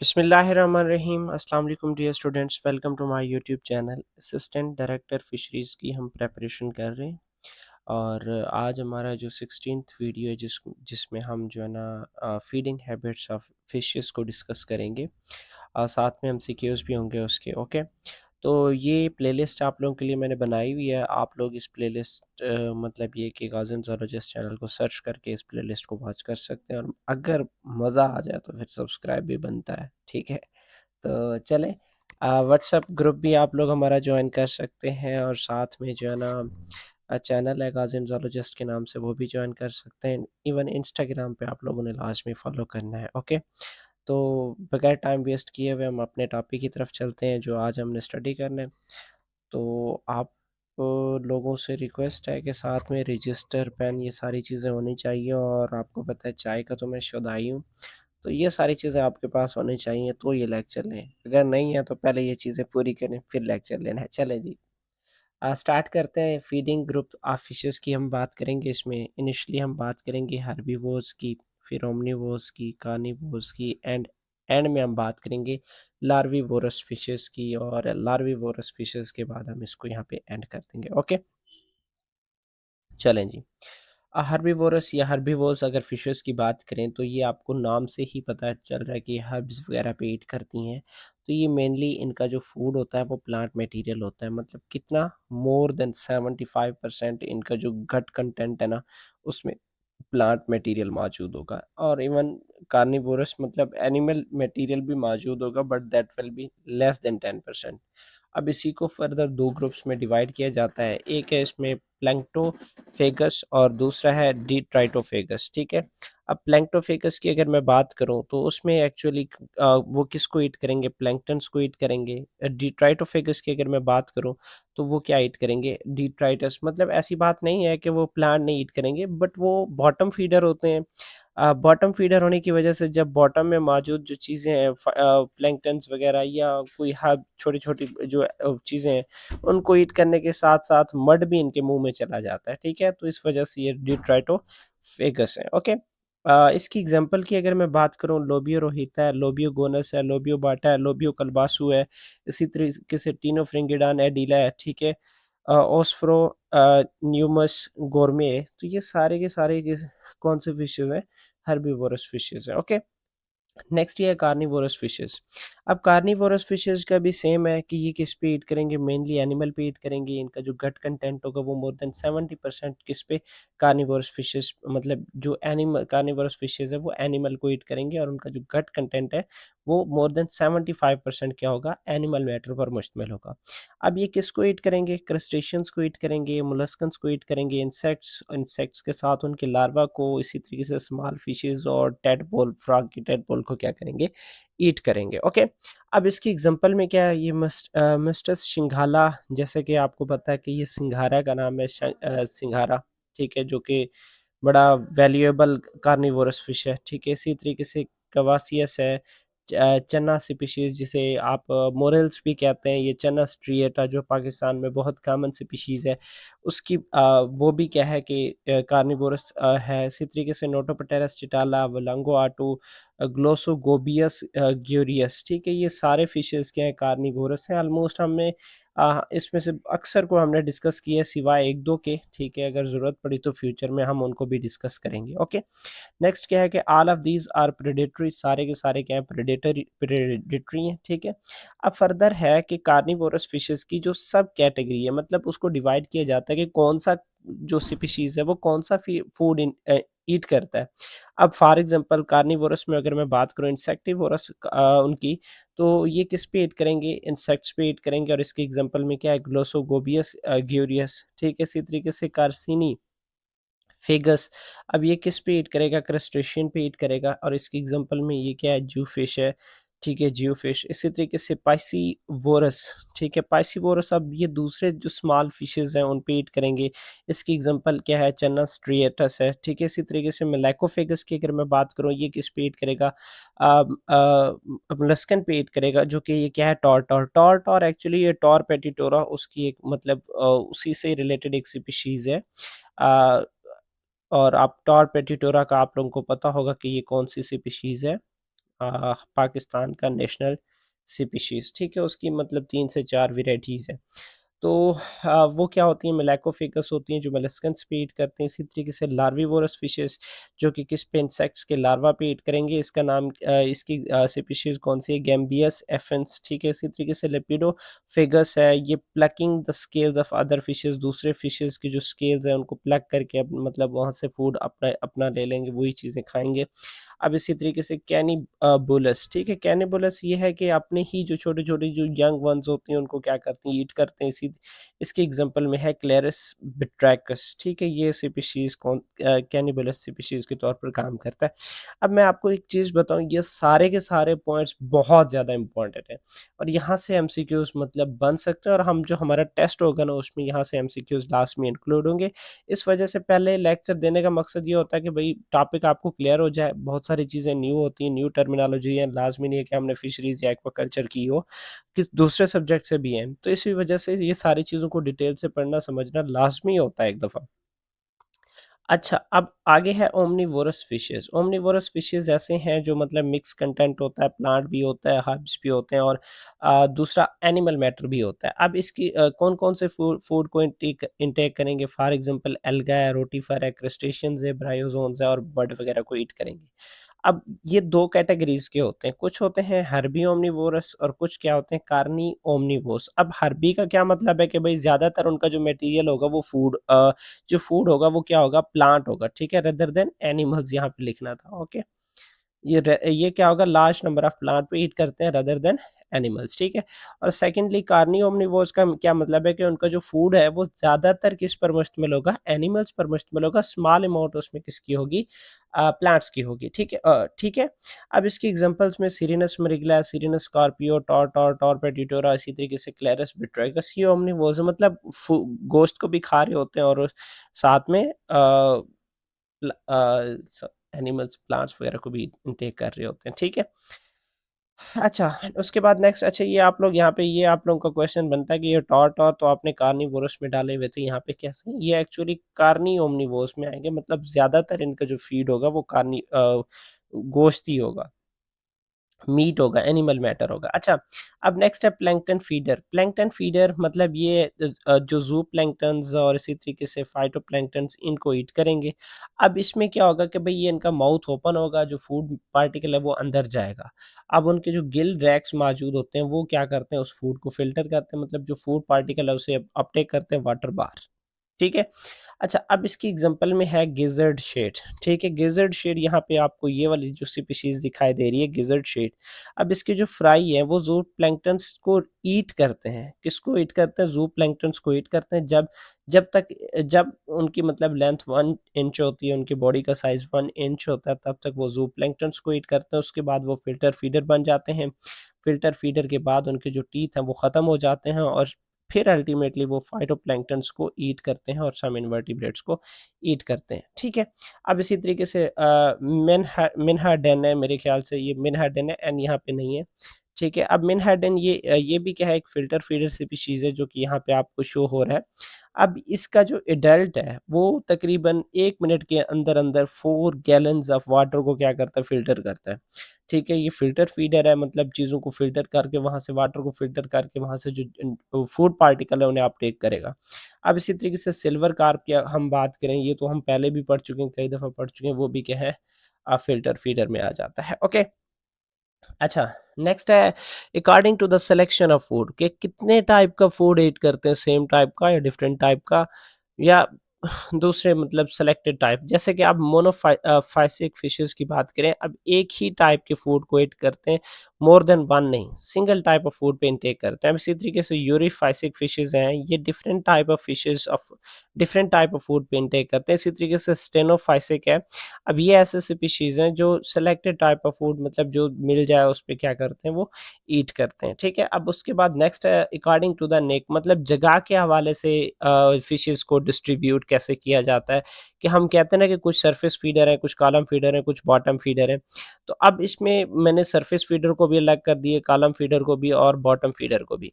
बिस्मिल्लाहिर्रहमानिर्रहीम अस्सलाम वालेकुम dear students, welcome to my YouTube channel. Assistant director fisheries की हम प्रिपरेशन कर रहे हैं और आज हमारा जो 16th वीडियो है जिसमें हम जो है ना फीडिंग हैबिट्स ऑफ फिशेस को डिस्कस करेंगे और साथ में हम सीक्यूज़ भी होंगे उसके। ओके, तो ये प्लेलिस्ट आप लोगों के लिए मैंने बनाई हुई है। आप लोग इस प्लेलिस्ट मतलब ये कि गाज़न ज़ूलॉजिस्ट चैनल को सर्च करके इस प्लेलिस्ट को वॉच कर सकते हैं और अगर मज़ा आ जाए तो फिर सब्सक्राइब भी बनता है, ठीक है। तो चलें, व्हाट्सएप ग्रुप भी आप लोग हमारा ज्वाइन कर सकते हैं और साथ में जो है ना चैनल है गाज़न ज़ूलॉजिस्ट के नाम से, वो भी ज्वाइन कर सकते हैं। इवन इंस्टाग्राम पे आप लोगों ने लाज़मी फ़ॉलो करना है। ओके, तो बगैर टाइम वेस्ट किए हुए हम अपने टॉपिक की तरफ चलते हैं जो आज हमने स्टडी करना है। तो आप लोगों से रिक्वेस्ट है कि साथ में रजिस्टर, पेन, ये सारी चीज़ें होनी चाहिए और आपको पता है चाय का तो मैं शुदाई हूँ, तो ये सारी चीज़ें आपके पास होनी चाहिए तो ये लेक्चर लें। अगर नहीं है तो पहले ये चीज़ें पूरी करें फिर लेक्चर लेना है। चलें जी, स्टार्ट करते हैं। फीडिंग ग्रुप ऑफ फिशेस की हम बात करेंगे। इसमें इनिशियली हम बात करेंगे हर्बीवोर्स की, फिर ओमनीवोर्स की, कार्निवोर्स की एंड एंड में हम बात करेंगे लार्वीवोरस फिशेस की और लार्वीवोरस फिशेस के बाद हम इसको यहाँ पे एंड कर देंगे। ओके, चलें जी। हर्बीवोरस या हर्बीवोर्स अगर फिशेस की बात करें तो ये आपको नाम से ही पता चल रहा है कि हर्ब्स वगैरह पे ईट करती हैं। तो ये मेनली इनका जो फूड होता है वो प्लांट मटेरियल होता है। मतलब कितना, मोर देन 75% इनका जो गट कंटेंट है ना, उसमें प्लांट मटेरियल मौजूद होगा। और इवन कार्निवोरस मतलब एनिमल मटेरियल भी मौजूद होगा, but that will be less than 10%। अब इसी को फर्दर दो ग्रुप्स में डिवाइड किया जाता है। एक है इसमें प्लैंक्टोफेगस और दूसरा है डिट्राइटोफेगस, ठीक है। अब प्लैंक्टोफेगस की अगर मैं बात करूं तो उसमें एक्चुअली वो किसको ईट करेंगे? प्लैंक्टन्स को ईट करेंगे। डिट्राइटोफेगस की अगर मैं बात करूं तो वो क्या ईट करेंगे? डिट्राइटस। मतलब ऐसी बात नहीं है कि वो प्लांट नहीं ईट करेंगे, बट वो बॉटम फीडर होते हैं। बॉटम फीडर होने की वजह से जब बॉटम में मौजूद जो चीज़ें हैं, प्लैंक्टन्स वगैरह या कोई हर्ब, छोटी-छोटी जो चीज़ें हैं, उनको ईट करने के साथ-साथ मड भी इनके मुँह में चला जाता है, ठीक है? तो इस वजह से ये डिट्राइटोफेगस है, ओके? इसकी एग्ज़ाम्पल की अगर मैं बात करूँ, लोबियो रोहिता है, लोबियो गोनस है, लोबियो बाटा है, लोबियो कलबासू है, इसी तरीके से टिनोफ्रिंगिडान एडिला है, ठीक है? ओस्फ्रो न्यूमस गोरमे, तो ये सारे के सारे किस कौन से फिशेज़ हैं? हर्बीवोरस फिशेज़ हैं, ओके? नेक्स्ट ये है कार्निवोरस फिशेस। अब कार्निवोरस फिशेस का भी सेम है कि ये किस पे ईट करेंगे? मेनली एनिमल पे ईट करेंगे। इनका जो गट कंटेंट होगा वो मोर देन 70% किस पे? कार्निवोरस फिशेस, मतलब जो एनिमल कार्निवोरस फिशेस है वो एनिमल को ईट करेंगे और उनका जो गट कंटेंट है वो मोर देन 75% क्या होगा? एनिमल मैटर पर मुश्तमिल होगा। अब ये किसको ईट करेंगे? क्रस्टेशियंस को ईट करेंगे, मोलस्कन्स को ईट करेंगे, इंसेक्ट्स इंसेक्ट्स के साथ उनके लार्वा को, इसी तरीके से स्मॉल फिशेस और टेडपोल, फ्रॉग की टेडपोल को क्या करेंगे? ईट करेंगे, ओके। अब इसकी एग्जांपल में क्या है? ये मिस्टस सिंघाला, जैसे कि आपको पता है कि ये सिंघारा का नाम है, सिंघारा, ठीक है, जो कि बड़ा वैल्यूएबल कार्निवोरस फिश है, ठीक है। इसी तरीके से कवासियस है, चना स्पीशीज़ जिसे आप मोरेल्स भी कहते हैं, ये चना स्ट्रिएटा जो पाकिस्तान में बहुत कॉमन स्पीशीज़ है, उसकी वो भी क्या है कि कार्निवोरस है। इसी तरीके से नोटोपटेरस चिटाला, वलांगो आटू, ग्लोसोगोबियस ग्यूरियस, ठीक है, ये सारे फिशेज़ क्या हैं? कार्निवोरस हैं। ऑलमोस्ट हमने इसमें से अक्सर को हमने डिस्कस किया है सिवाय 1-2 के, ठीक है। अगर ज़रूरत पड़ी तो फ्यूचर में हम उनको भी डिस्कस करेंगे, ओके। नेक्स्ट क्या है कि all of these are predatory, सारे के सारे क्या है? प्रेडेटरी हैं, ठीक है। अब फर्दर है कि कार्निवोरस फिशेस की जो सब कैटेगरी है, मतलब उसको डिवाइड किया जाता है कि कौन सा जो स्पीशीज है वो कौन सा फूड ईट करता है। अब फॉर एग्जांपल कार्निवोरस में अगर मैं बात करूं, इंसेक्टिवोरस उनकी, तो ये किस पे ईट करेंगे? इंसेक्ट्स पे ईट करेंगे और इसके एग्जांपल में क्या है? ग्लोसोगोबियस ग्यूरियस, ठीक है। इसी तरीके से कार्सिनी फेगस, अब ये किस पे ईट करेगा? क्रस्टेशियन पे ईट करेगा और इसकी एग्जांपल में ये क्या है? जू फिश है, ठीक है, जियो फिश। इसी तरीके से पाइसीवोरस, ठीक है, पाइसीवोरस, अब ये दूसरे जो स्मॉल फिशेस हैं उन पे ईट करेंगे। इसकी एग्जांपल क्या है? चना स्ट्रिएटस है, ठीक है। इसी तरीके से मेलाकोफेगस की अगर मैं बात करूँ, ये किस पे ईट करेगा? मोलस्कन पे ईट करेगा, जो कि ये क्या है? टॉरटॉर। टॉरटॉर एक्चुअली ये टॉर पेटिटोरा उसकी एक मतलब उसी से रिलेटेड एक स्पीशीज है। अ, और आप टॉर पेटिटोरा का आप लोगों को पता होगा कि ये कौन-सी स्पीशीज़ है। पाकिस्तान का नेशनल स्पीशीज़, ठीक है? उसकी मतलब 3 से 4 वैराइटीज़ हैं। तो वो क्या होती हैं, मेलाकोफिकस होती हैं जो मोलस्कन्स पे ईट करते हैं। इसी तरीके से लार्विवोरस फिशेस जो कि किस पे, इंसेक्ट्स के लार्वा पे ईट करेंगे। इसका नाम इसकी स्पीशीज़ कौन-सी है, गैम्बियस एफेंस, ठीक है। इसी तरीके से लेपिडोफेगस है, ये plucking the scales of other fishes, दूसरे फिशेस की जो स्केल्स हैं उनको प्लक करके मतलब वहाँ से फूड अपना अपना ले लेंगे, वही चीज़ें खाएँगे। अब इसी तरीके से कैनिबुलस, ठीक है? कैनिबुलस ये है कि अपने ही जो छोटे-छोटे जो यंग वन्स होती हैं उनको क्या करती हैं, ईट करते हैं। इसकी एग्ज़ाम्पल में है क्लेरिस बिट्रैकस, ठीक है? ये स्पीशीज़ कैनिबुलस स्पीशीज़ के तौर पर काम करता है। अब मैं आपको एक चीज़ बताऊँ, ये सारे के सारे पॉइंट्स बहुत ज़्यादा इम्पोर्टेंट हैं और यहाँ से एमसीक्यूज़ मतलब बन सकते हैं और हम जो हमारा टेस्ट होगा ना उसमें यहाँ से एमसीक्यूज़ लास्ट में इंक्लूड होंगे। इस वजह से पहले लेक्चर देने का मकसद ये होता है कि भई टॉपिक आपको क्लियर हो जाए। बहुत सारी चीज़ें न्यू होती हैं, न्यू टर्मिनोलॉजी है, लाज़मी नहीं है कि हमने फिशरीज़ या एक्वाकल्चर की हो, किस दूसरे सब्जेक्ट से भी हैं। तो इसी वजह से ये सारी चीज़ों को डिटेल से पढ़ना समझना लाज़मी होता है एक दफ़ा। अच्छा, अब आगे है ओमनीवोरस फिशेज़। ओमनीवोरस फिशेज़ ऐसे हैं जो मतलब मिक्स कंटेंट होता है, प्लांट भी होता है, हर्ब्स भी होते हैं और दूसरा एनिमल मैटर भी होता है। अब इसकी कौन-कौन से फूड फूड को इनटेक इनटेक करेंगे, फॉर एग्ज़ाम्पल अलगा है, रोटिफर है, क्रस्टेशियंस है, ब्रायोज़ोन्स है और बर्ड वगैरह को ईट करेंगे। अब ये 2 कैटेगरीज़ के होते हैं, कुछ होते हैं हर्बी ओमनीवोरस और कुछ क्या होते हैं कार्नी ओमनीवोरस। अब हर्बी का क्या मतलब है कि भई ज़्यादातर उनका जो मटेरियल होगा वो जो फूड होगा वो क्या होगा, प्लांट होगा, ठीक है? रेदर देन एनिमल्स यहाँ पे लिखना था, ओके? ये क्या होगा, लार्ज नंबर ऑफ प्लांट पे ईट करते हैं रेदर देन एनिमल्स, ठीक है। और सेकेंडली कार्नी ओमनिवोर्स का क्या मतलब है कि उनका जो फूड है वो ज़्यादातर किस पर मुश्तमिल होगा, एनिमल्स पर मुश्तमिल होगा, स्मॉल अमाउंट उसमें किसकी होगी, प्लांट्स की होगी, ठीक है। ठीक है। अब इसकी एग्जांपल्स में सिरिनस मरिगला, सिरिनस स्कॉर्पियो, टॉरपेटिटोरा, इसी तरीके से क्लेरस बिट्राइगस, ये ओमनिवोर्स है, मतलब गोश्त को भी खा रहे होते हैं और साथ में एनिमल्स, प्लांट्स वगैरह को भी इनटेक कर रहे होते हैं, ठीक है। अच्छा, उसके बाद नेक्स्ट, अच्छा ये आप लोग यहाँ पे, ये आप लोगों का क्वेश्चन बनता है कि ये टॉर तो आपने कार्निवोरस में डाले हुए थे, यहाँ पे कैसे? ये एक्चुअली कार्नी ओमनिवोरस में आएँगे, मतलब ज़्यादातर इनका जो फीड होगा वो गोश्त ही होगा। मीट होगा, एनिमल मैटर होगा। अच्छा, अब नेक्स्ट है प्लैंकटन फीडर। प्लैंकटन फीडर मतलब ये जो ज़ू प्लैंकटन्स और इसी तरीके से फाइटोप्लैंक्टन्स इनको ईट करेंगे। अब इसमें क्या होगा कि भई ये इनका माउथ ओपन होगा, जो फूड पार्टिकल है वो अंदर जाएगा। अब उनके जो गिल रैक्स मौजूद होते हैं वो क्या करते हैं, उस फूड को फ़िल्टर करते हैं, मतलब जो फूड पार्टिकल है उसे अपटेक करते हैं वाटर बाहर। ठीक है? अच्छा, अब इसकी एग्ज़ाम्पल में है गिज़र्ड शेड, ठीक है? गिज़र्ड शेड, यहाँ पे आपको ये वाली जो स्पीशीज़ दिखाई दे रही है गिज़र्ड शेड। अब इसके जो फ्राई हैं वो ज़ूप्लैंक्टन्स को ईट करते हैं। किसको ईट करते हैं? ज़ूप्लैंक्टन्स को ईट करते हैं जब तक जब उनकी मतलब लेंथ 1 इंच होती है, उनकी बॉडी का साइज़ 1 इंच होता है, तब तक वो ज़ूप्लैंक्टन्स को ईट करते हैं। उसके बाद वो फ़िल्टर फीडर बन जाते हैं। फ़िल्टर फीडर के बाद उनके जो टीथ हैं वो ख़त्म हो जाते हैं और फिर अल्टीमेटली वो फाइटोप्लैंक्टन्स को ईट करते हैं और सम इनवर्टिब्रेट्स को ईट करते हैं, ठीक है? अब इसी तरीके से मिनहाडेन है, मेरे ख़्याल से ये मिनहाडेन है, एंड यहाँ पे नहीं है, ठीक है? अब मिनहाडेन ये भी क्या है, एक फ़िल्टर फीडर स्पीशीज़ है जो कि यहाँ पे आपको शो हो रहा है। अब इसका जो एडल्ट है वो तकरीबन 1 मिनट के अंदर-अंदर 4 गैलन्स ऑफ वाटर को क्या करता है, फ़िल्टर करता है, ठीक है? ये फ़िल्टर फीडर है, मतलब चीज़ों को फ़िल्टर करके वहाँ से वाटर को फ़िल्टर करके वहाँ से जो फूड पार्टिकल है उन्हें अपटेक करेगा। अब इसी तरीके से सिल्वर कार्प की हम बात करें, ये तो हम पहले भी पढ़ चुके हैं, कई दफ़ा पढ़ चुके हैं, वो भी क्या है, फ़िल्टर फीडर में आ जाता है, ओके? अच्छा, नेक्स्ट है according to the selection of food, कि कितने टाइप का फूड ईट करते हैं, सेम टाइप का या डिफरेंट टाइप का, या दूसरे मतलब सेलेक्टेड टाइप। जैसे कि आप फाइसिक फिशेस की बात करें, अब एक ही टाइप के फूड को ईट करते हैं, मोर देन वन नहीं, सिंगल टाइप ऑफ फूड पे इंटेक करते हैं। अब इसी तरीके से यूरिफाइसिक फिशेस हैं, ये डिफरेंट टाइप ऑफ फूड पे इंटेक करते हैं। इसी तरीके से स्टेनोफाइसिक है, अब ये ऐसे स्पीशीज़ हैं जो सेलेक्टेड टाइप ऑफ फूड, मतलब जो मिल जाए उस पे क्या करते हैं, वो ईट करते हैं, ठीक है? अब उसके बाद नेक्स्ट है अकॉर्डिंग टू द नेक, मतलब जगह के हवाले से फिशेज़ को डिस्ट्रीब्यूट कैसे किया जाता है, कि हम कहते हैं ना कि कुछ सरफेस फीडर हैं, कुछ कॉलम फीडर हैं, कुछ बॉटम फीडर हैं। तो अब इसमें मैंने सरफेस फीडर को भी अलग कर दिए, कॉलम फीडर को भी और बॉटम फीडर को भी।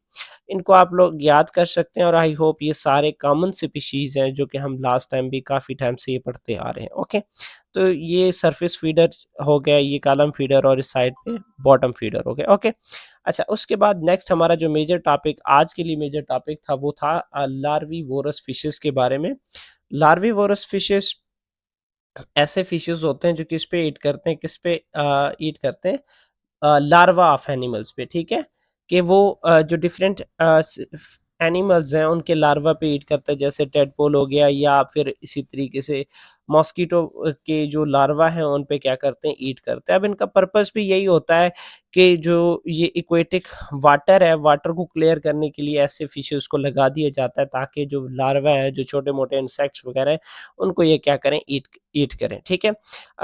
इनको आप लोग याद कर सकते हैं और आई होप ये सारे कॉमन स्पीशीज़ हैं जो कि हम लास्ट टाइम भी काफ़ी टाइम से ये पढ़ते आ रहे हैं, ओके? तो ये सरफेस फीडर हो गया, ये कॉलम फीडर और इस साइड पे बॉटम फीडर हो गया। ओके, अच्छा उसके बाद नेक्स्ट हमारा जो मेजर टॉपिक आज के लिए मेजर टॉपिक था वो था लार्वीवोरस फिशेस के बारे में। लार्वीवोरस फिशेस ऐसे फिशेस होते हैं जो किस पे ईट करते हैं, किस पे ईट करते हैं, लार्वा ऑफ एनिमल्स पे, ठीक है? कि वो जो डिफरेंट एनिमल्स हैं उनके लार्वा पे ईट करता है, जैसे टेडपोल हो गया या फिर इसी तरीके से मॉस्किटो के जो लार्वा हैं उन पे क्या करते हैं, ईट करते हैं। अब इनका पर्पस भी यही होता है कि जो ये इक्वेटिक वाटर है, वाटर को क्लियर करने के लिए ऐसे फिशेस को लगा दिया जाता है ताकि जो लार्वा है, जो छोटे मोटे इंसेक्ट्स वगैरह हैं, उनको ये क्या करें, ईट ईट करें, ठीक है?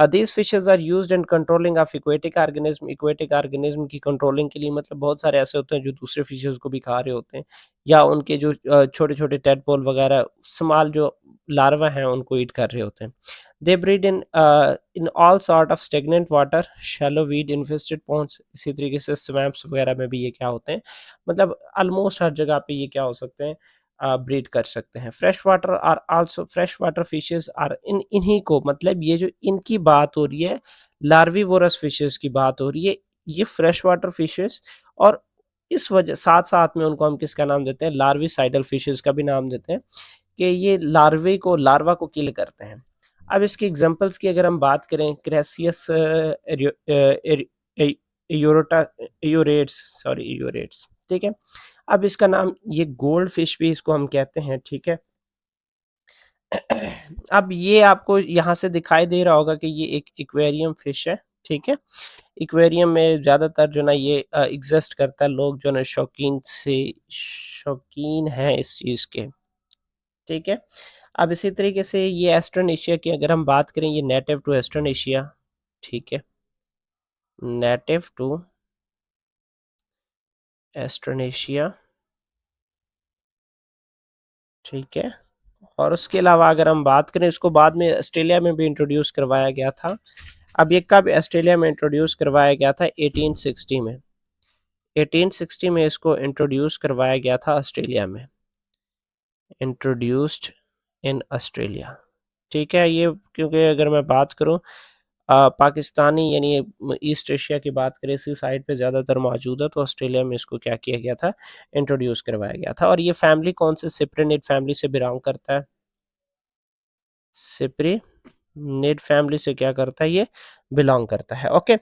These fishes are used in controlling of aquatic organism की कंट्रोलिंग के लिए, मतलब बहुत सारे ऐसे होते हैं जो दूसरे फिशेस को भी खा रहे होते हैं या उनके जो छोटे छोटे टेडपोल वगैरह स्मॉल जो लार्वा हैं उनको ईट कर रहे होते हैं। They breed in all sort of stagnant water, shallow weed infested ponds, इसी तरीके से स्वैम्प्स वगैरह में भी ये क्या होते हैं, मतलब ऑलमोस्ट हर जगह पे ये क्या हो सकते हैं, ब्रीड कर सकते हैं। Fresh water are also fresh water fishes are इन इन्हीं को, मतलब ये जो इनकी बात हो रही है, लार्विवोरस फिशेस की बात हो रही है, ये फ्रेश वाटर फिशेस, और इस वजह साथ-साथ में उनको हम किसका नाम देते हैं, लार्विसाइडल फिशेस का भी नाम देते हैं कि ये लार्वा को किल करते हैं। अब इसके एग्ज़ाम्पल्स की अगर हम बात करें, क्रैसियस एरियो एरि ए एयोरोटा एयोरेट्स सॉरी एयोरेट्स, ठीक है? अब इसका नाम ये गोल्ड फिश भी इसको हम कहते हैं, ठीक है? अब ये आपको यहाँ से दिखाई दे रहा होगा कि ये एक एक्वेरियम फिश है, ठीक है? एक्वेरियम में ज़्यादातर जो ना ये एग्ज़िस्ट करता है, लोग जो ना शौकीन हैं इस चीज़ के, ठीक है? अब इसी तरीके से ये ईस्टर्न एशिया की अगर हम बात करें, ये नेटिव टू ईस्टर्न एशिया, ठीक है? नेटिव टू ईस्टर्न एशिया, ठीक है? और उसके अलावा अगर हम बात करें, इसको बाद में ऑस्ट्रेलिया में भी इंट्रोड्यूस करवाया गया था। अब ये कब ऑस्ट्रेलिया में इंट्रोड्यूस करवाया गया था? 1860 में। 1860 में इसको इंट्रोड्यूस करवाया गया था ऑस्ट्रेलिया में। इंट्रोड्यूस्ड इन ऑस्ट्रेलिया, ठीक है? ये क्योंकि अगर मैं बात करूँ पाकिस्तानी यानी ईस्ट एशिया की बात करें, इसी साइड पे ज़्यादातर मौजूद है, तो ऑस्ट्रेलिया में इसको क्या किया गया था? इंट्रोड्यूस करवाया गया था। और ये फैमिली कौन से सिप्रिनिड फैमिली से बिलॉन्ग करता है? सिप्री नेड फैमिली से क्या करता है, ये बिलोंग करता है। ओके,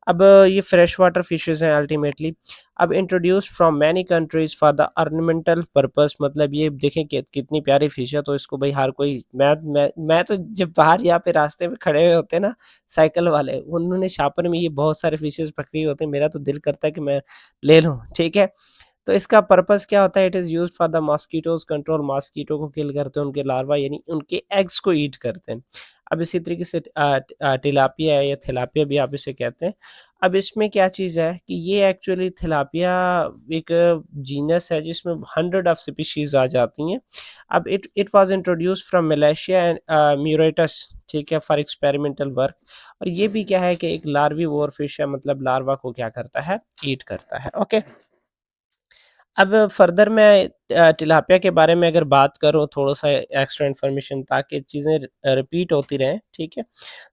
अब ये फ्रेश वाटर फिशेस हैं अल्टीमेटली। अब introduced from many countries for the ornamental purpose, मतलब ये देखें कि कितनी प्यारी फिश है, तो इसको भाई हर कोई, मैं तो जब बाहर यहाँ पे रास्ते में खड़े हुए होते हैं ना साइकिल वाले, उन्होंने शापर में ये बहुत सारे फिशेस पकड़ी होते हैं, मेरा तो दिल करता है कि मैं ले लूँ, ठीक है? तो इसका पर्पस क्या होता है? It is used for the mosquitoes control, mosquito को किल करते हैं, उनके लार्वा यानी उनके एग्स को ईट करते हैं। अब इसी तरीके से टिलापिया है या थिलापिया भी आप इसे कहते हैं। अब इसमें क्या चीज़ है कि ये एक्चुअली थिलापिया एक जीनस है जिसमें 100 ऑफ स्पीशीज़ आ जाती हैं। अब it was introduced from Malaysia and Mauritius, ठीक है, फॉर एक्सपेरिमेंटल वर्क। और ये भी क्या है कि एक लार्विवोर फिश है, मतलब लार्वा को क्या करता है? ईट करता है। ओके। अब फर्दर मैं टिलापिया के बारे में अगर बात करूँ, थोड़ा-सा एक्स्ट्रा इन्फॉर्मेशन ताकि चीज़ें रिपीट होती रहें, ठीक है?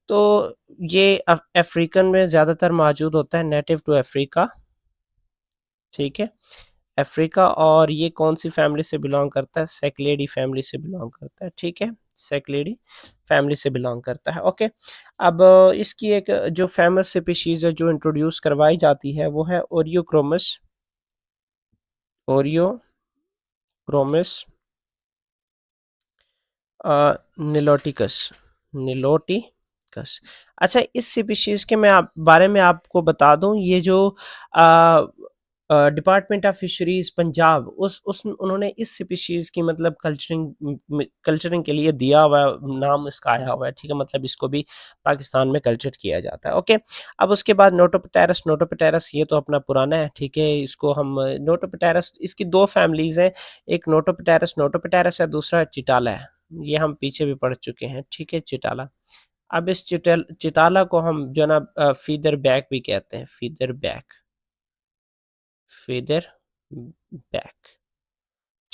तो ये अफ्रीकन में ज़्यादातर मौजूद होता है, नेटिव टू अफ्रीका, ठीक है? अफ्रीका, और ये कौन-सी फैमिली से बिलॉन्ग करता है? सेक्लेडी फैमिली से बिलॉन्ग करता है, ठीक है? सेक्लेडी फैमिली से बिलॉन्ग करता है, ओके। अब इसकी एक जो फेमस स्पीशीज़ है जो इंट्रोड्यूस करवाई जाती है वो है ओरियोक्रोमस, ओरियोक्रोमस निलोटिकस, निलोटिकस। अच्छा, इस स्पीशीज़ के मैं आप बारे में आपको बता दूँ, ये जो डिपार्टमेंट ऑफ फिशरीज़ पंजाब, उस उन्होंने इस स्पीशीज़ की मतलब कल्चरिंग के लिए दिया हुआ है, नाम इसका आया हुआ है, ठीक है? मतलब इसको भी पाकिस्तान में कल्चर किया जाता है, ओके। अब उसके बाद नोटोप्टेरस, नोटोप्टेरस ये तो अपना पुराना है, ठीक है? इसको हम नोटोप्टेरस, इसकी 2 फैमिलीज़ हैं, एक नोटोप्टेरस नोटोप्टेरस है, दूसरा चिटाला है। ये हम पीछे भी पढ़ चुके हैं, ठीक है? चिटाला। अब इस चिताला को हम जो है ना फीदर बैक भी कहते हैं, फीदर बैक, फीदर बैक,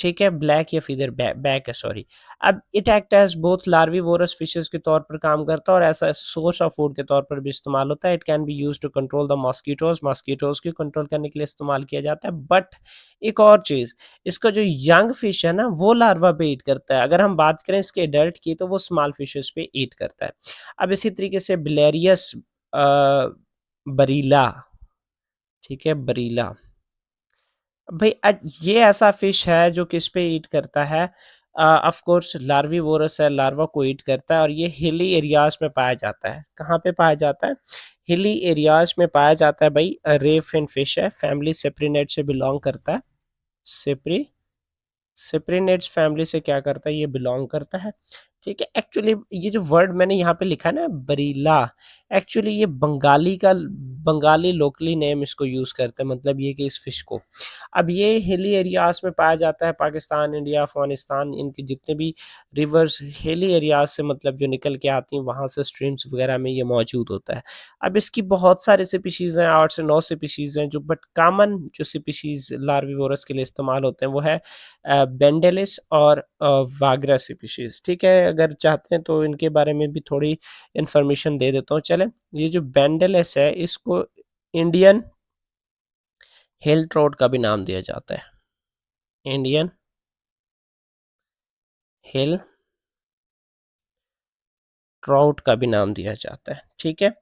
ठीक है, ब्लैक या फिर बैक है, सॉरी। अब it act as both larvivorous fishes के तौर पर काम करता है और ऐसा सोर्स ऑफ फूड के तौर पर भी इस्तेमाल होता है। It can be used to control the mosquitoes, mosquitoes को कंट्रोल करने के लिए इस्तेमाल किया जाता है। बट एक और चीज़, इसका जो यंग फिश है ना, वो लार्वा पे ईट करता है। अगर हम बात करें इसके एडल्ट की, तो वो स्मॉल फिशेज़ पे ईट करता है। अब इसी तरीके से बिलेरियस बरीला, ठीक है, बरीला। भई ये ऐसा फ़िश है जो किस पे ईट करता है, ऑफ़ कोर्स लार्विवोरस है, लार्वा को ईट करता है और ये हिली एरियाज़ में पाया जाता है। कहाँ पे पाया जाता है? हिली एरियाज़ में पाया जाता है भई। रे फिन फ़िश है, फैमिली सेप्रिनेट से बिलॉन्ग करता है। सेप्री सेप्रिनेट्स फैमिली से क्या करता है, ये बिलॉन्ग करता है, ठीक है। एक्चुअली ये जो वर्ड मैंने यहाँ पे लिखा है ना, बरीला, एक्चुअली ये बंगाली लोकली नेम इसको यूज़ करते हैं, मतलब ये कि इस फिश को। अब ये हिली एरियाज में पाया जाता है, पाकिस्तान, इंडिया, अफगानिस्तान, इनके जितने भी रिवर्स हिली एरियाज से मतलब जो निकल के आती हैं, वहाँ से स्ट्रीम्स वगैरह में ये मौजूद होता है। अब इसकी बहुत सारे स्पीशीज़ हैं, 8 से 9 स्पीशीज़ हैं, जो बट कॉमन जो स्पीशीज़ लार्विवोरस के लिए इस्तेमाल होते हैं वो है बेंडेलिस और वागरा स्पीशीज़, ठीक है। अगर चाहते हैं तो इनके बारे में भी थोड़ी इन्फॉर्मेशन दे देता हूँ। चलें, ये जो बेंडेलिस है, इसको इंडियन हिल ट्रोट का भी नाम दिया जाता है। इंडियन हिल ट्राउट का भी नाम दिया जाता है, ठीक है।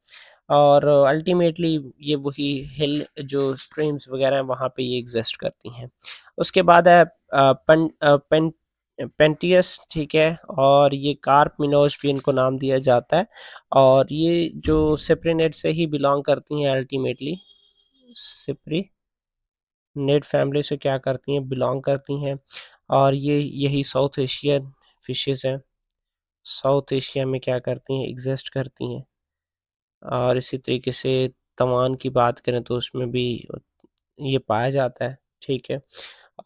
और अल्टीमेटली ये वही हिल जो स्ट्रीम्स वगैरह हैं, वहाँ पे ये एग्जिस्ट करती हैं। उसके बाद है पेंटियस, ठीक है, और ये कार्प मिनोज भी इनको नाम दिया जाता है और ये जो सेप्रिनेट से ही बिलोंग करती हैं अल्टीमेटली। सेप्रिनेट फैमिली से क्या करती हैं, बिलोंग करती हैं और ये यही साउथ एशियन फिशेस हैं, साउथ एशिया में क्या करती हैं, एग्जिस्ट करती हैं। और इसी तरीके से तवान की बात करें तो उसमें भी ये पाया जाता है, ठीक है।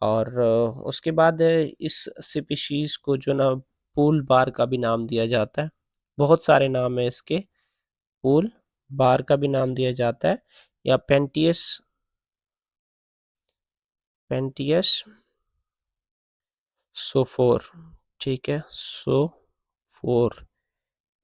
और उसके बाद इस स्पीशीज़ को जो ना पूल बार का भी नाम दिया जाता है। बहुत सारे नाम हैं इसके, पूल बार का भी नाम दिया जाता है या पेंटियस सोफोर, ठीक है, सोफोर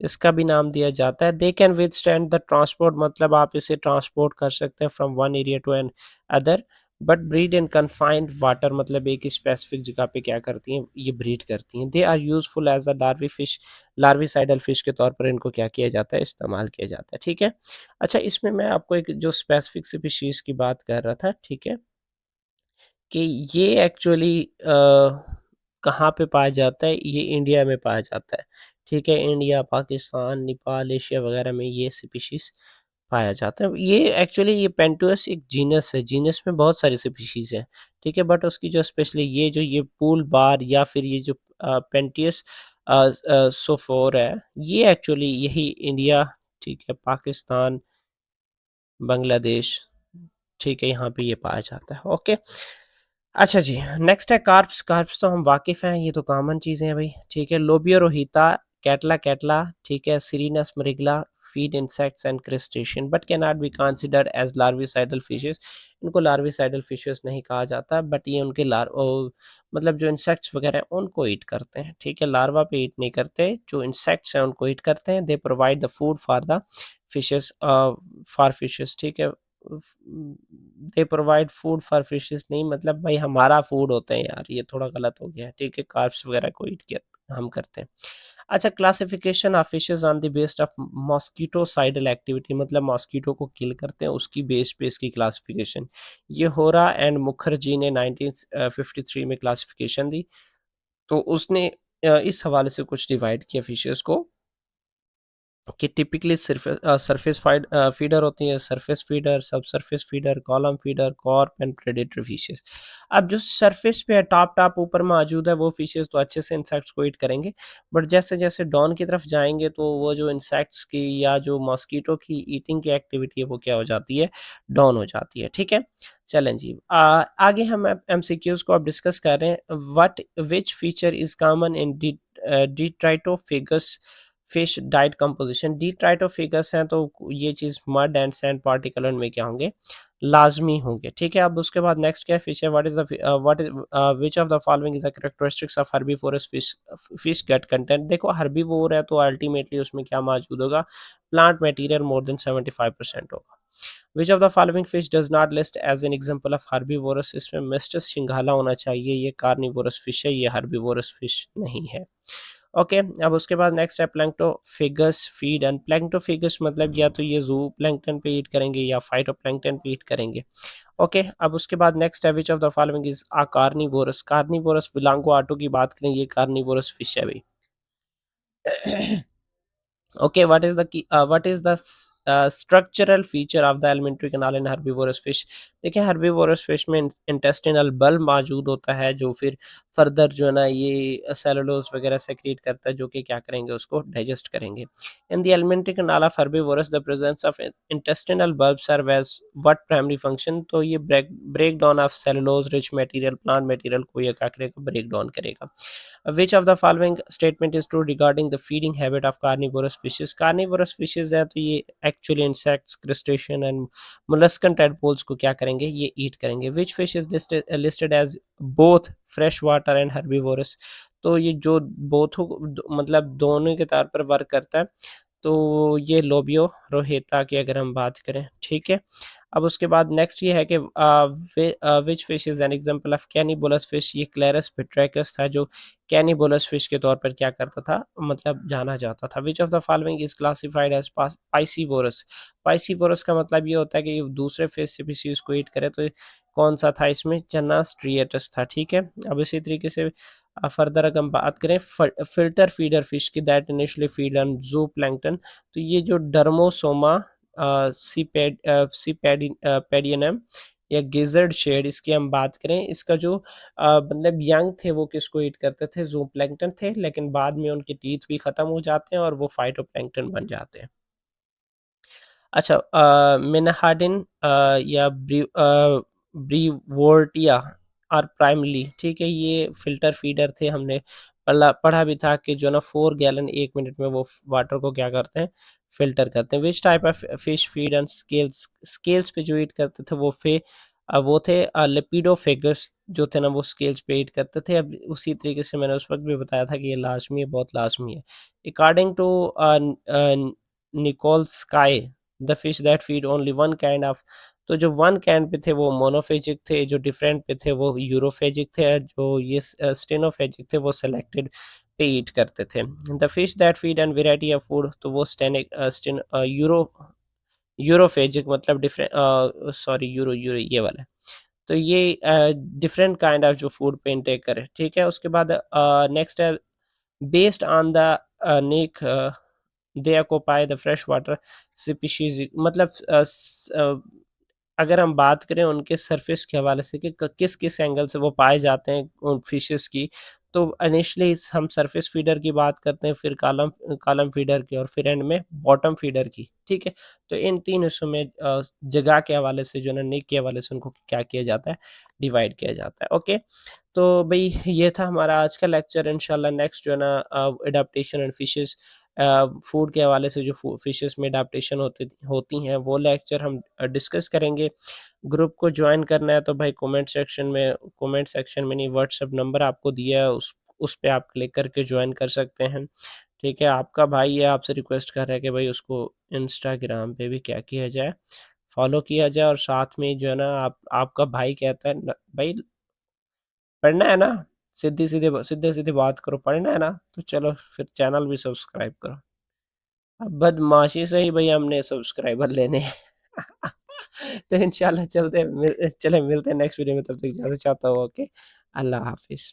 इसका भी नाम दिया जाता है। They can withstand the transport, मतलब आप इसे ट्रांसपोर्ट कर सकते हैं from one area to another, but breed in confined water, मतलब एक स्पेसिफिक जगह पे क्या करती हैं, ये ब्रीड करती हैं। They are useful as a larvae fish, larvicidal fish के तौर पर इनको क्या किया जाता है, इस्तेमाल किया जाता है, ठीक है। अच्छा, इसमें मैं आपको एक जो स्पेसिफिक स्पीशीज की बात कर रहा था, ठीक है, कि ये एक्चुअली कहाँ पे पाया जाता है, ये इंडिया में पाया जाता है, ठीक है। इंडिया, पाकिस्तान, नेपाल, एशिया वगैरह में ये स्पीशीज़ पाया जाता है। ये एक्चुअली ये पेंटुअस एक जीनस है, जीनस में बहुत सारी स्पीशीज़ हैं, ठीक है। बट उसकी जो स्पेशली ये जो ये पूल बार या फिर ये जो पेंटियस सोफोर है, ये एक्चुअली यही इंडिया, ठीक है, पाकिस्तान, बांग्लादेश, ठीक है, यहाँ पे ये पाया जाता है, ओके। अच्छा जी, नेक्स्ट है कार्प्स। कार्प्स तो हम वाकिफ़ हैं, ये तो कॉमन चीज़ें हैं भई, ठीक है। लोबियो रोहिता, कैटला कैटला, ठीक है, Cirrhinus mrigala feed insects and crustacean but can not be considered as larvicidal fishes. इनको लार्विसाइडल फिशेस नहीं कहा जाता, बट ये उनके मतलब जो इंसेक्ट्स वगैरह हैं उनको ईट करते हैं, ठीक है। लार्वा पे ईट नहीं करते, जो इंसेक्ट्स हैं उनको ईट करते हैं। They provide the food for the fishes, for fishes, ठीक है। They provide food for fishes नहीं, मतलब भाई हमारा फूड होते हैं यार, ये थोड़ा गलत हो गया, ठीक है। कार्ब्स वगैरह को ईट किया हम करते हैं। अच्छा, classification of fishes on the based of mosquitocidal activity, मतलब मॉस्किटो को किल करते हैं उसकी बेस पे इसकी क्लासिफिकेशन। ये होरा एंड मुखर्जी ने 1953 में क्लासिफिकेशन दी, तो उसने इस हवाले से कुछ डिवाइड किया फिशेस को कि टिपिकली सरफेस फीडर होती है, सरफेस फीडर, सब surface feeder, column feeder, Corp and predatory fishes. अब जो सरफेस पे है, टॉप टॉप ऊपर मौजूद है, वो फिशेस तो अच्छे से इंसेक्ट्स को ईट करेंगे, बट जैसे जैसे डाउन की तरफ जाएंगे तो वो जो इंसेक्ट्स की या जो मॉस्कीटो की ईटिंग की एक्टिविटी है वो क्या हो जाती है, डाउन हो जाती है, ठीक है। चलें जी, आगे हम एमसीक्यूज को अब डिस्कस कर रहे हैं। What which feature is common in detritophagous fish diet composition, detritophagous हैं तो ये चीज़ मड एंड सैंड पार्टिकल उनमें क्या होंगे, लाजमी होंगे, ठीक है। अब उसके बाद नेक्स्ट क्या है, फिश है, what is which of the following is the characteristics of herbivorous fish, fish gut content. देखो हर्बीवोर है तो अल्टीमेटली उसमें क्या मौजूद होगा, प्लांट मटेरियल मोर देन 75% होगा। Which of the following fish does not list as an example of herbivorous, इसमें मिस्टस सिंघाला होना चाहिए, ये कार्निवोरस फिश है, ये हर्बीवोरस फिश नहीं है। ओके अब उसके बाद नेक्स्ट है प्लैंक्टोफेगस फीड एंड प्लैंक्टोफेगस मतलब या तो ये जू प्लैंक्टन पे ईट करेंगे या फाइटोप्लैंक्टन पे ईट करेंगे। ओके अब उसके बाद नेक्स्ट है which of the following is a carnivorous, carnivorous Wallago attu की बात करें, ये कार्निवोरस फिश है भाई। Okay, what is the structural feature of the alimentary canal in herbivorous fish? देखिए herbivorous fish में intestinal bulb मौजूद होता है जो फिर फर्दर जो है ना ये सेलुलोज वगैरह सेक्रेट करता है जो कि क्या करेंगे उसको डाइजेस्ट करेंगे। In the alimentary canal of herbivorous the presence of intestinal bulb serve as what primary function, तो ये break down of cellulose rich material plant material को ये क्या करेगा, break down करेगा। Which of the following statement is true regarding the feeding habit of carnivorous fishes? Carnivorous fishes है तो ये actually insects, crustacean and molluscan tadpoles को क्या करेंगे, ये eat करेंगे। Which fish is listed as both freshwater and herbivorous? तो ये जो both मतलब दोनों के तौर पर वर्क करता है, तो ये लोबियो रोहेता की अगर हम बात करें, ठीक है। अब उसके बाद नेक्स्ट ये है कि which fish is an example of cannibalous fish, ये क्लेरस पिट्रैकस था जो कैनिबोलस फिश के तौर पर क्या करता था, मतलब जाना जाता था। Which of the following is classified as piscivorous, piscivorous का मतलब ये होता है कि ये दूसरे फिश स्पीसीज को ईट करे, तो कौन सा था इसमें, चना स्ट्रिएटस था, ठीक है। अब इसी तरीके से फर्दर अगर हम बात करें फिल्टर फीडर फिश की दैट इनिशियली फीड ऑन जू प्लैंक्टन, तो ये जो डर्मोसोमा पेडियनम या गिजर्ड शेड इसकी हम बात करें, इसका जो मतलब यंग थे वो किसको ईट करते थे, जू प्लैंक्टन थे, लेकिन बाद में उनके टीथ भी खत्म हो जाते हैं और वो फाइटोप्लैंक्टन बन जाते हैं। अच्छा मेनाहार्डिन या ब्रीवोर्टिया और प्राइमली, ठीक है, ये फिल्टर फीडर थे, हमने पढ़ा भी था कि जो ना 4 गैलन 1 मिनट में वो वाटर को क्या करते हैं, फिल्टर करते हैं। Which type of fish feed on scales, scales पे जो ईट करते थे वो थे लेपिडोफेगस जो थे ना वो स्केल्स पे ईट करते थे। अब उसी तरीके से मैंने उस वक्त भी बताया था कि ये लाजमी है, बहुत लाजमी है। According to Nikolsky the fish that feed only one kind of, तो जो वन काइंड पे थे वो मोनोफेजिक थे, जो डिफरेंट पे थे वो यूरोफेजिक थे, जो ये स्टेनोफेजिक थे वो सेलेक्टेड पे ईट करते थे। The fish that feed an variety of food, तो वो यूरोफेजिक मतलब डिफरेंट, सॉरी यूरो यूरो ये वाला है। तो ये डिफरेंट काइंड ऑफ जो फूड पे इंटेक करे, ठीक है। उसके बाद नेक्स्ट है based on the neck they occupy the fresh water species, मतलब अगर हम बात करें उनके सरफेस के हवाले से कि किस किस एंगल से वो पाए जाते हैं उन फिशेस की, तो इनिशियली हम सरफेस फीडर की बात करते हैं, फिर कॉलम कॉलम फीडर की और फिर एंड में बॉटम फीडर की, ठीक है। तो इन 3 हिस्सों में जगह के हवाले से जो है ना नेक के हवाले से उनको क्या किया जाता है, डिवाइड किया जाता है। ओके तो भई ये था हमारा आज का लेक्चर। इंशाल्लाह नेक्स्ट जो है ना एडाप्टेशन एंड फिशेस, फूड के हवाले से जो फिशेस में एडाप्टेशन होती हैं वो लेक्चर हम डिस्कस करेंगे। ग्रुप को ज्वाइन करना है तो भाई कमेंट सेक्शन में नहीं, व्हाट्सएप नंबर आपको दिया है उस पे आप क्लिक करके ज्वाइन कर सकते हैं, ठीक है। आपका भाई है, आपसे रिक्वेस्ट कर रहा है कि भाई उसको इंस्टाग्राम पे भी क्या किया जाए, फॉलो किया जाए, और साथ में जो है ना आपका भाई कहता है भाई पढ़ना है ना, सीधे-सीधे बात करो, पढ़ना है ना, तो चलो फिर चैनल भी सब्सक्राइब करो। अब बदमाशी से ही भई हमने सब्सक्राइबर लेने हैं। तो इंशाल्लाह चलते हैं मिलते हैं नेक्स्ट वीडियो में, तब तक इजाज़त चाहता हूँ। ओके, अल्लाह हाफ़िज़।